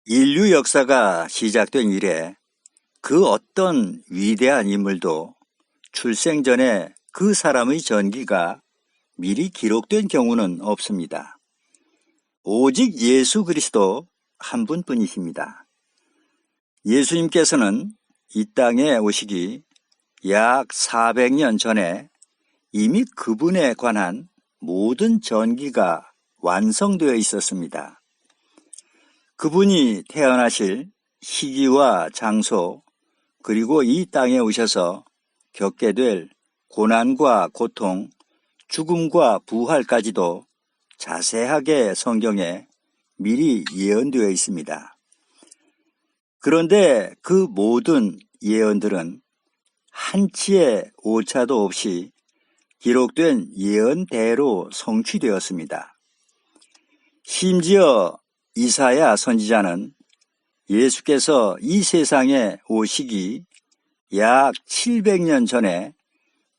인류 역사가 시작된 이래 그 어떤 위대한 인물도 출생 전에 그 사람의 전기가 미리 기록된 경우는 없습니다. 오직 예수 그리스도 한 분뿐이십니다. 예수님께서는 이 땅에 오시기 약 400년 전에 이미 그분에 관한 모든 전기가 완성되어 있었습니다. 그분이 태어나실 시기와 장소, 그리고 이 땅에 오셔서 겪게 될 고난과 고통, 죽음과 부활까지도 자세하게 성경에 미리 예언되어 있습니다. 그런데 그 모든 예언들은 한치의 오차도 없이 기록된 예언대로 성취되었습니다. 심지어 이사야 선지자는 예수께서 이 세상에 오시기 약 700년 전에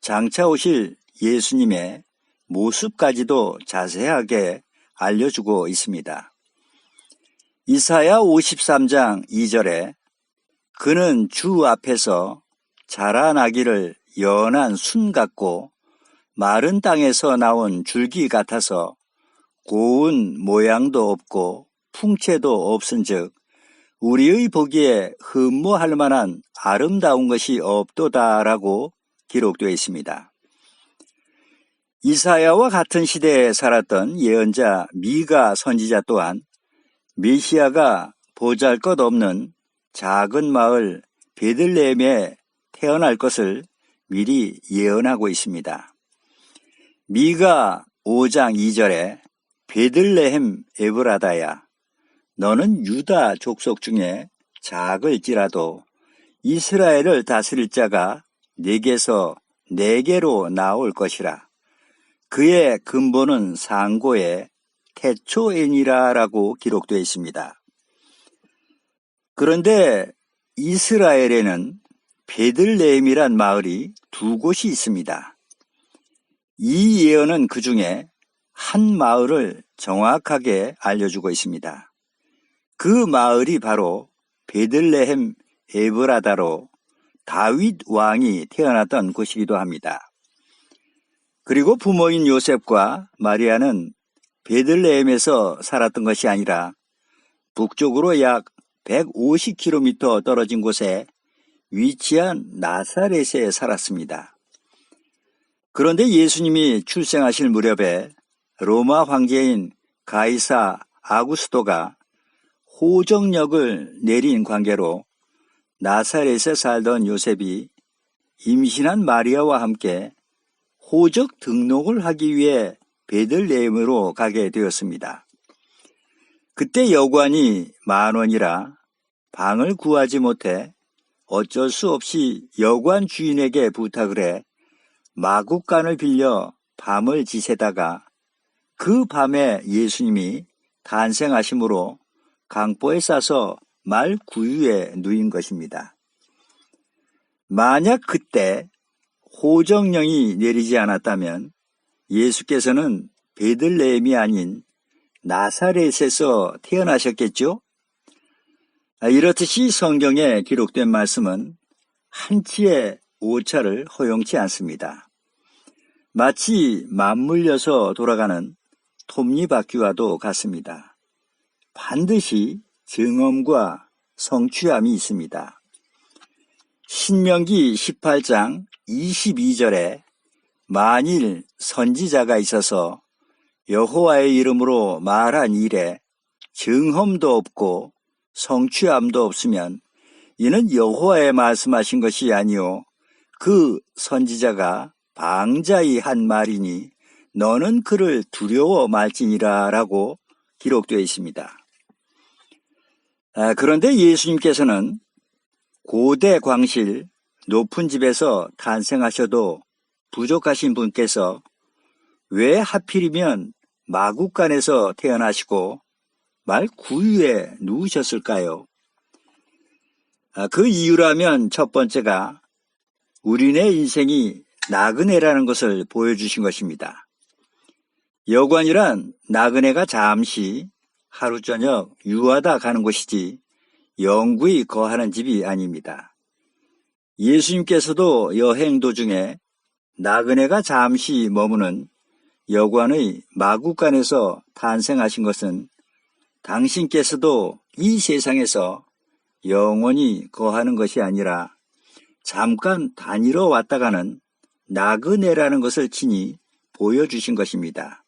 장차 오실 예수님의 모습까지도 자세하게 알려주고 있습니다. 이사야 53장 2절에 그는 주 앞에서 자라나기를 연한 순 같고 마른 땅에서 나온 줄기 같아서 고운 모양도 없고 풍채도 없은즉 우리의 보기에 흠모할 만한 아름다운 것이 없도다라고 기록되어 있습니다. 이사야와 같은 시대에 살았던 예언자 미가 선지자 또한 메시아가 보잘것없는 작은 마을 베들레헴에 태어날 것을 미리 예언하고 있습니다. 미가 5장 2절에 베들레헴 에브라다야 너는 유다 족속 중에 작을지라도 이스라엘을 다스릴 자가 네게서 네게로 나올 것이라. 그의 근본은 상고의 태초엔이라라고 기록되어 있습니다. 그런데 이스라엘에는 베들레헴이란 마을이 두 곳이 있습니다. 이 예언은 그 중에 한 마을을 정확하게 알려주고 있습니다. 그 마을이 바로 베들레헴 에브라다로 다윗 왕이 태어났던 곳이기도 합니다. 그리고 부모인 요셉과 마리아는 베들레헴에서 살았던 것이 아니라 북쪽으로 약 150km 떨어진 곳에 위치한 나사렛에 살았습니다. 그런데 예수님이 출생하실 무렵에 로마 황제인 가이사 아구스토가 호정력을 내린 관계로 나사렛에 살던 요셉이 임신한 마리아와 함께 호적 등록을 하기 위해 베들레헴으로 가게 되었습니다. 그때 여관이 10,000원이라 방을 구하지 못해 어쩔 수 없이 여관 주인에게 부탁을 해 마굿간을 빌려 밤을 지새다가 그 밤에 예수님이 탄생하심으로 강보에 싸서 말 구유에 누인 것입니다. 만약 그때 호정령이 내리지 않았다면 예수께서는 베들레헴이 아닌 나사렛에서 태어나셨겠죠? 이렇듯이 성경에 기록된 말씀은 한치의 오차를 허용치 않습니다. 마치 맞물려서 돌아가는 톱니바퀴와도 같습니다. 반드시 증언과 성취함이 있습니다. 신명기 18장 22절에 만일 선지자가 있어서 여호와의 이름으로 말한 일에 증언도 없고 성취함도 없으면 이는 여호와의 말씀하신 것이 아니요 그 선지자가 방자히 한 말이니 너는 그를 두려워 말지니라 라고 기록되어 있습니다. 그런데 예수님께서는 고대 광실 높은 집에서 탄생하셔도 부족하신 분께서 왜 하필이면 마굿간에서 태어나시고 말 구유에 누우셨을까요? 그 이유라면 첫 번째가 우리네 인생이 나그네라는 것을 보여주신 것입니다. 여관이란 나그네가 잠시 하루 저녁 유하다 가는 곳이지 영구히 거하는 집이 아닙니다. 예수님께서도 여행 도중에 나그네가 잠시 머무는 여관의 마구간에서 탄생하신 것은 당신께서도 이 세상에서 영원히 거하는 것이 아니라 잠깐 다니러 왔다 가는 나그네라는 것을 친히 보여주신 것입니다.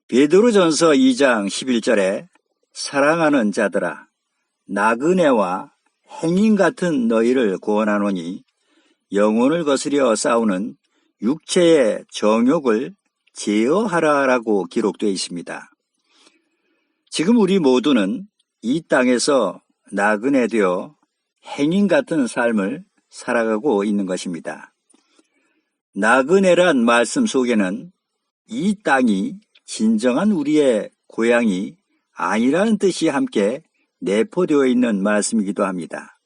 베드로전서 2장 11절에 사랑하는 자들아 나그네와 행인 같은 너희를 구원하노니 영혼을 거스려 싸우는 육체의 정욕을 제어하라라고 기록되어 있습니다. 지금 우리 모두는 이 땅에서 나그네 되어 행인 같은 삶을 살아가고 있는 것입니다. 나그네란 말씀 속에는 이 땅이 진정한 우리의 고향이 아니라는 뜻이 함께 내포되어 있는 말씀이기도 합니다.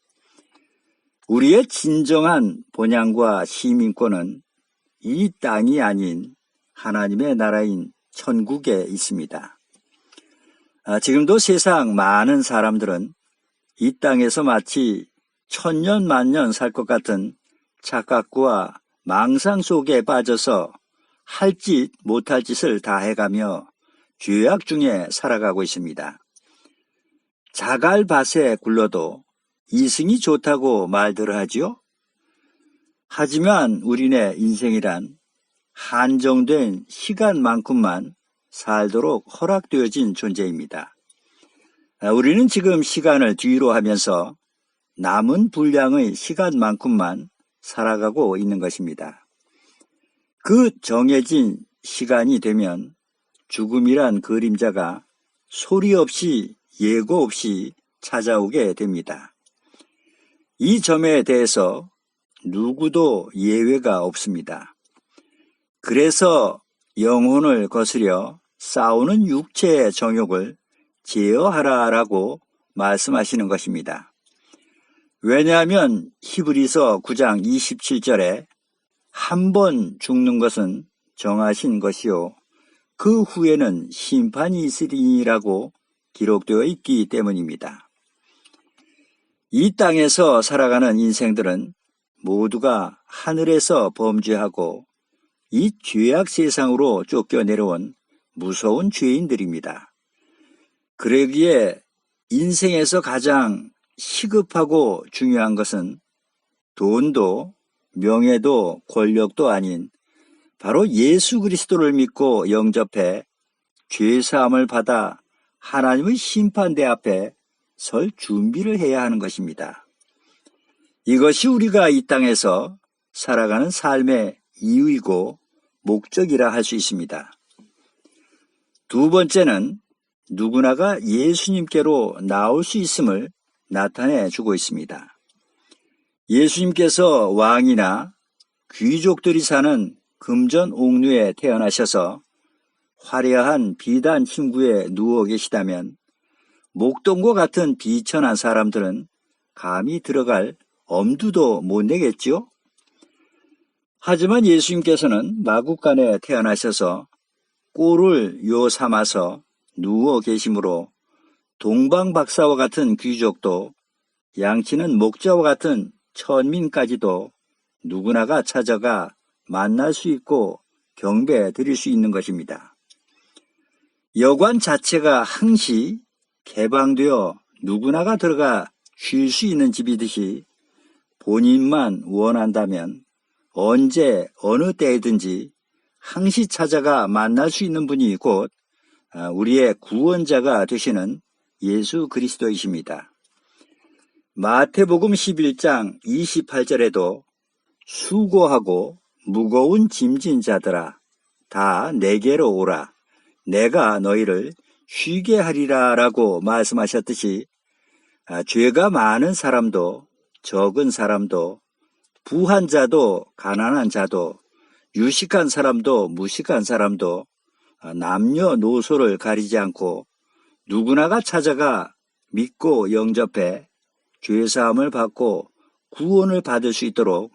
우리의 진정한 본향과 시민권은 이 땅이 아닌 하나님의 나라인 천국에 있습니다. 지금도 세상 많은 사람들은 이 땅에서 마치 천년 만년 살 것 같은 착각과 망상 속에 빠져서 할 짓 못할 짓을 다 해가며 죄악 중에 살아가고 있습니다. 자갈밭에 굴러도 이승이 좋다고 말들 하지요? 하지만 우리네 인생이란 한정된 시간만큼만 살도록 허락되어진 존재입니다. 우리는 지금 시간을 뒤로 하면서 남은 분량의 시간만큼만 살아가고 있는 것입니다. 그 정해진 시간이 되면 죽음이란 그림자가 소리 없이 예고 없이 찾아오게 됩니다. 이 점에 대해서 누구도 예외가 없습니다. 그래서 영혼을 거스려 싸우는 육체의 정욕을 제어하라라고 말씀하시는 것입니다. 왜냐하면 히브리서 9장 27절에 한 번 죽는 것은 정하신 것이요 그 후에는 심판이 있으리니라고 기록되어 있기 때문입니다. 이 땅에서 살아가는 인생들은 모두가 하늘에서 범죄하고 이 죄악 세상으로 쫓겨내려온 무서운 죄인들입니다. 그러기에 인생에서 가장 시급하고 중요한 것은 돈도 명예도 권력도 아닌 바로 예수 그리스도를 믿고 영접해 죄사함을 받아 하나님의 심판대 앞에 설 준비를 해야 하는 것입니다. 이것이 우리가 이 땅에서 살아가는 삶의 이유이고 목적이라 할 수 있습니다. 두 번째는 누구나가 예수님께로 나올 수 있음을 나타내 주고 있습니다. 예수님께서 왕이나 귀족들이 사는 금전 옥류에 태어나셔서 화려한 비단 침구에 누워 계시다면 목동과 같은 비천한 사람들은 감히 들어갈 엄두도 못 내겠지요? 하지만 예수님께서는 마구간에 태어나셔서 꼴을 요 삼아서 누워 계심으로 동방박사와 같은 귀족도 양치는 목자와 같은 천민까지도 누구나가 찾아가 만날 수 있고 경배 드릴 수 있는 것입니다. 여관 자체가 항시 개방되어 누구나가 들어가 쉴 수 있는 집이듯이 본인만 원한다면 언제 어느 때든지 항시 찾아가 만날 수 있는 분이 곧 우리의 구원자가 되시는 예수 그리스도이십니다. 마태복음 11장 28절에도 수고하고 무거운 짐진 자들아 다 내게로 오라 내가 너희를 쉬게 하리라 라고 말씀하셨듯이 죄가 많은 사람도 적은 사람도 부한 자도 가난한 자도 유식한 사람도 무식한 사람도 남녀노소를 가리지 않고 누구나가 찾아가 믿고 영접해 죄사함을 받고 구원을 받을 수 있도록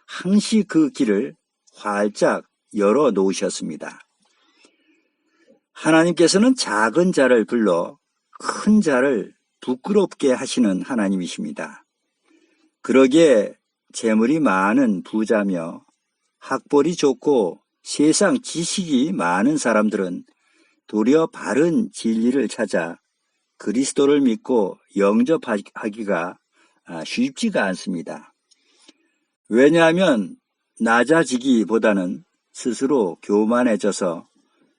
항시 그 길을 활짝 열어 놓으셨습니다. 하나님께서는 작은 자를 불러 큰 자를 부끄럽게 하시는 하나님이십니다. 그러기에 재물이 많은 부자며 학벌이 좋고 세상 지식이 많은 사람들은 도리어 바른 진리를 찾아 그리스도를 믿고 영접하기가 쉽지가 않습니다. 왜냐하면 낮아지기보다는 스스로 교만해져서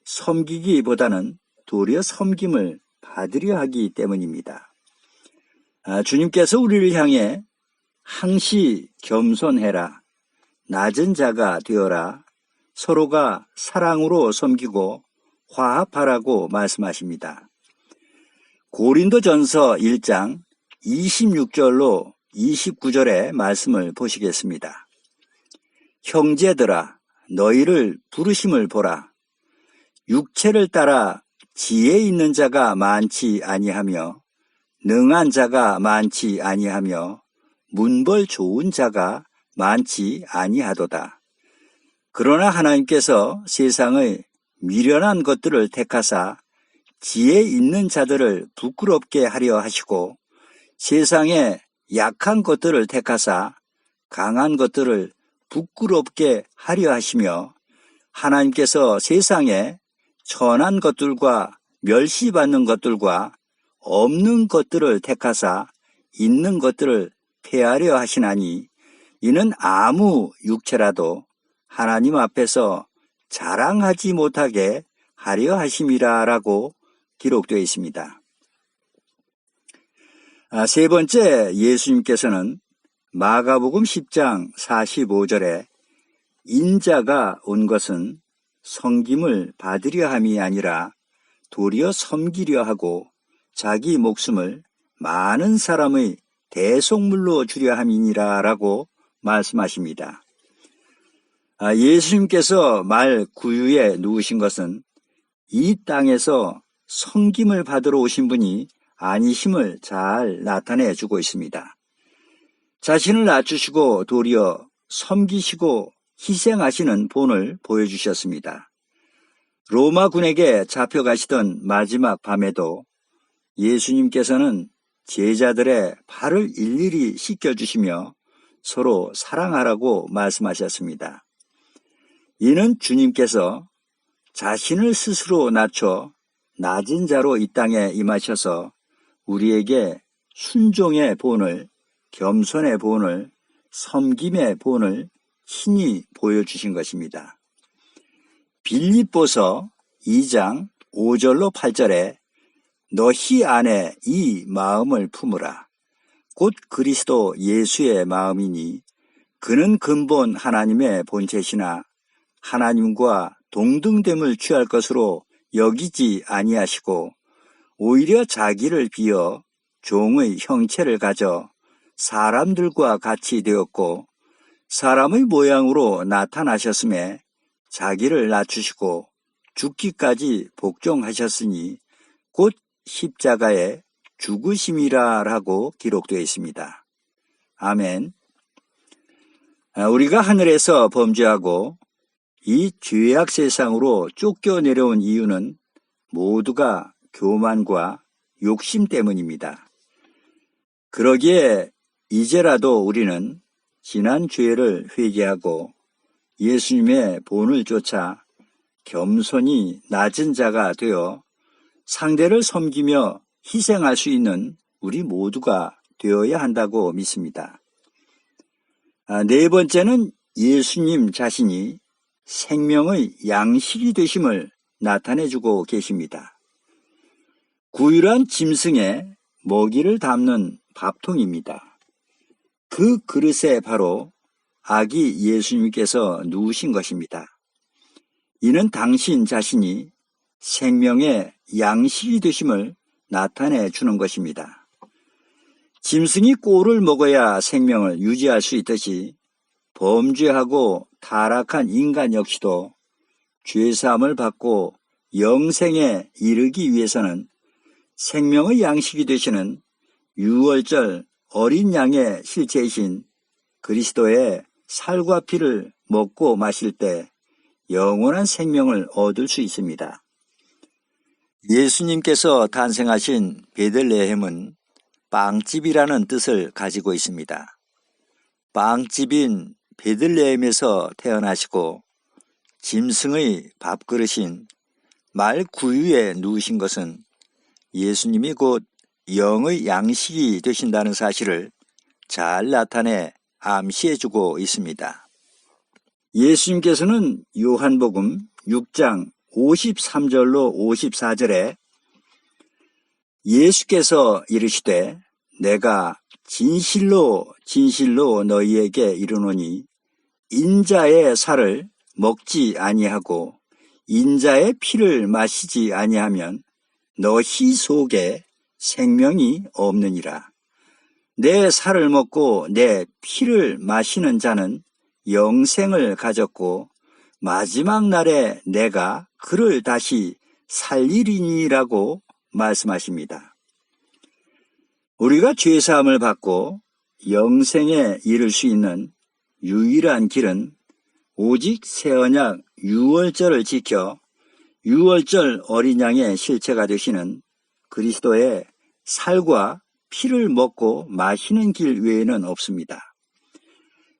섬기기보다는 도리어 섬김을 받으려 하기 때문입니다. 주님께서 우리를 향해 항시 겸손해라, 낮은 자가 되어라, 서로가 사랑으로 섬기고 화합하라고 말씀하십니다. 고린도전서 1장 26절로 29절의 말씀을 보시겠습니다. 형제들아, 너희를 부르심을 보라. 육체를 따라 지혜 있는 자가 많지 아니하며 능한 자가 많지 아니하며 문벌 좋은 자가 많지 아니하도다. 그러나 하나님께서 세상의 미련한 것들을 택하사 지혜 있는 자들을 부끄럽게 하려 하시고 세상에 약한 것들을 택하사 강한 것들을 부끄럽게 하려 하시며 하나님께서 세상에 천한 것들과 멸시받는 것들과 없는 것들을 택하사 있는 것들을 폐하려 하시나니 이는 아무 육체라도 하나님 앞에서 자랑하지 못하게 하려 하심이라라고 기록되어 있습니다. 세 번째, 예수님께서는 마가복음 10장 45절에 인자가 온 것은 섬김을 받으려 함이 아니라 도리어 섬기려 하고 자기 목숨을 많은 사람의 대속물로 주려 함이니라 라고 말씀하십니다. 예수님께서 말 구유에 누우신 것은 이 땅에서 섬김을 받으러 오신 분이 아니심을 잘 나타내 주고 있습니다. 자신을 낮추시고 도리어 섬기시고 희생하시는 본을 보여주셨습니다. 로마군에게 잡혀가시던 마지막 밤에도 예수님께서는 제자들의 발을 일일이 씻겨주시며 서로 사랑하라고 말씀하셨습니다. 이는 주님께서 자신을 스스로 낮춰 낮은 자로 이 땅에 임하셔서 우리에게 순종의 본을, 겸손의 본을, 섬김의 본을 친히 보여주신 것입니다. 빌립보서 2장 5절로 8절에 너희 안에 이 마음을 품으라. 곧 그리스도 예수의 마음이니 그는 근본 하나님의 본체시나 하나님과 동등됨을 취할 것으로 여기지 아니하시고 오히려 자기를 비어 종의 형체를 가져 사람들과 같이 되었고 사람의 모양으로 나타나셨음에 자기를 낮추시고 죽기까지 복종하셨으니 곧 십자가에 죽으심이라라고 기록되어 있습니다. 아멘. 우리가 하늘에서 범죄하고 이 죄악 세상으로 쫓겨 내려온 이유는 모두가 교만과 욕심 때문입니다. 그러기에 이제라도 우리는 지난 죄를 회개하고 예수님의 본을 쫓아 겸손히 낮은 자가 되어 상대를 섬기며 희생할 수 있는 우리 모두가 되어야 한다고 믿습니다. 네 번째는 예수님 자신이 생명의 양식이 되심을 나타내주고 계십니다. 구유란 짐승에 먹이를 담는 밥통입니다. 그 그릇에 바로 아기 예수님께서 누우신 것입니다. 이는 당신 자신이 생명의 양식이 되심을 나타내 주는 것입니다. 짐승이 꼴을 먹어야 생명을 유지할 수 있듯이 범죄하고 타락한 인간 역시도 죄사함을 받고 영생에 이르기 위해서는 생명의 양식이 되시는 유월절 어린 양의 실체이신 그리스도의 살과 피를 먹고 마실 때 영원한 생명을 얻을 수 있습니다. 예수님께서 탄생하신 베들레헴은 빵집이라는 뜻을 가지고 있습니다. 빵집인 베들레헴에서 태어나시고 짐승의 밥그릇인 말 구유에 누우신 것은 예수님이 곧 영의 양식이 되신다는 사실을 잘 나타내 암시해주고 있습니다. 예수님께서는 요한복음 6장 53절로 54절에 예수께서 이르시되 내가 진실로 진실로 너희에게 이르노니 인자의 살을 먹지 아니하고 인자의 피를 마시지 아니하면 너희 속에 생명이 없느니라. 내 살을 먹고 내 피를 마시는 자는 영생을 가졌고 마지막 날에 내가 그를 다시 살리리니라고 말씀하십니다. 우리가 죄사함을 받고 영생에 이를 수 있는 유일한 길은 오직 새언약 유월절을 지켜 유월절 어린 양의 실체가 되시는 그리스도의 살과 피를 먹고 마시는 길 외에는 없습니다.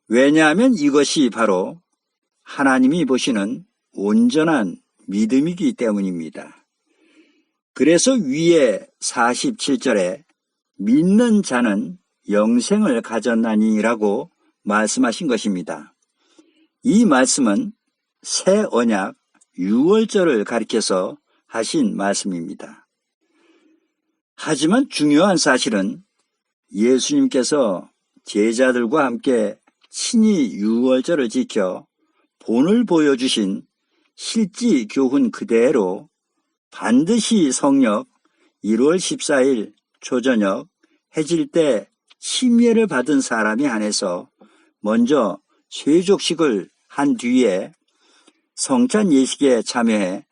왜냐하면 이것이 바로 하나님이 보시는 온전한 믿음이기 때문입니다. 그래서 위에 47절에 믿는 자는 영생을 가졌나니라고 말씀하신 것입니다. 이 말씀은 새 언약 유월절을 가리켜서 하신 말씀입니다. 하지만 중요한 사실은 예수님께서 제자들과 함께 친히 유월절을 지켜 본을 보여주신 실지 교훈 그대로 반드시 성령 1월 14일 초저녁 해질 때 침례를 받은 사람이 한해서 먼저 쇠족식을 한 뒤에 성찬 예식에 참여해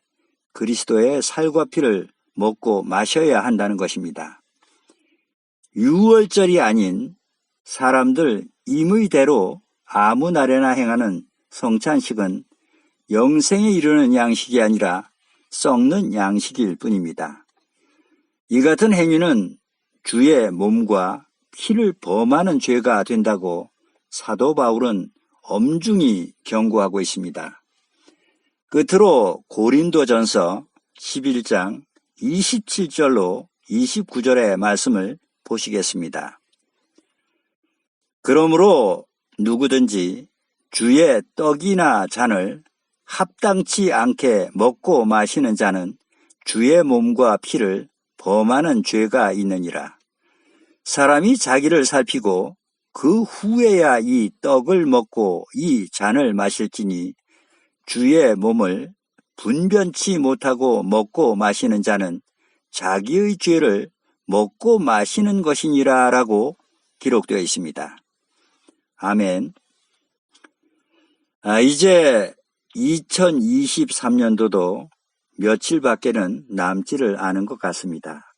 그리스도의 살과 피를 먹고 마셔야 한다는 것입니다. 유월절이 아닌 사람들 임의대로 아무 날에나 행하는 성찬식은 영생에 이르는 양식이 아니라 썩는 양식일 뿐입니다. 이 같은 행위는 주의 몸과 피를 범하는 죄가 된다고 사도 바울은 엄중히 경고하고 있습니다. 끝으로 고린도전서 11장 27절로 29절의 말씀을 보시겠습니다. 그러므로 누구든지 주의 떡이나 잔을 합당치 않게 먹고 마시는 자는 주의 몸과 피를 범하는 죄가 있느니라. 사람이 자기를 살피고 그 후에야 이 떡을 먹고 이 잔을 마실지니 주의 몸을 분변치 못하고 먹고 마시는 자는 자기의 죄를 먹고 마시는 것이니라 라고 기록되어 있습니다. 아멘. 이제 2023년도도 며칠밖에는 남지를 않은 것 같습니다.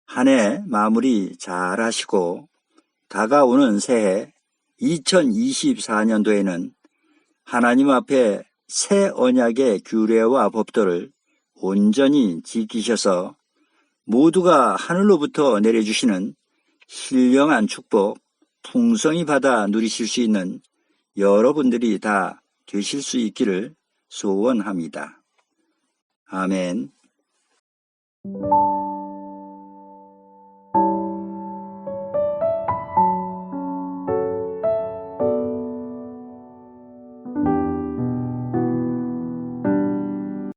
한 해 마무리 잘 하시고 다가오는 새해 2024년도에는 하나님 앞에 새 언약의 규례와 법도를 온전히 지키셔서 모두가 하늘로부터 내려주시는 신령한 축복 풍성히 받아 누리실 수 있는 여러분들이 다 되실 수 있기를 소원합니다. 아멘.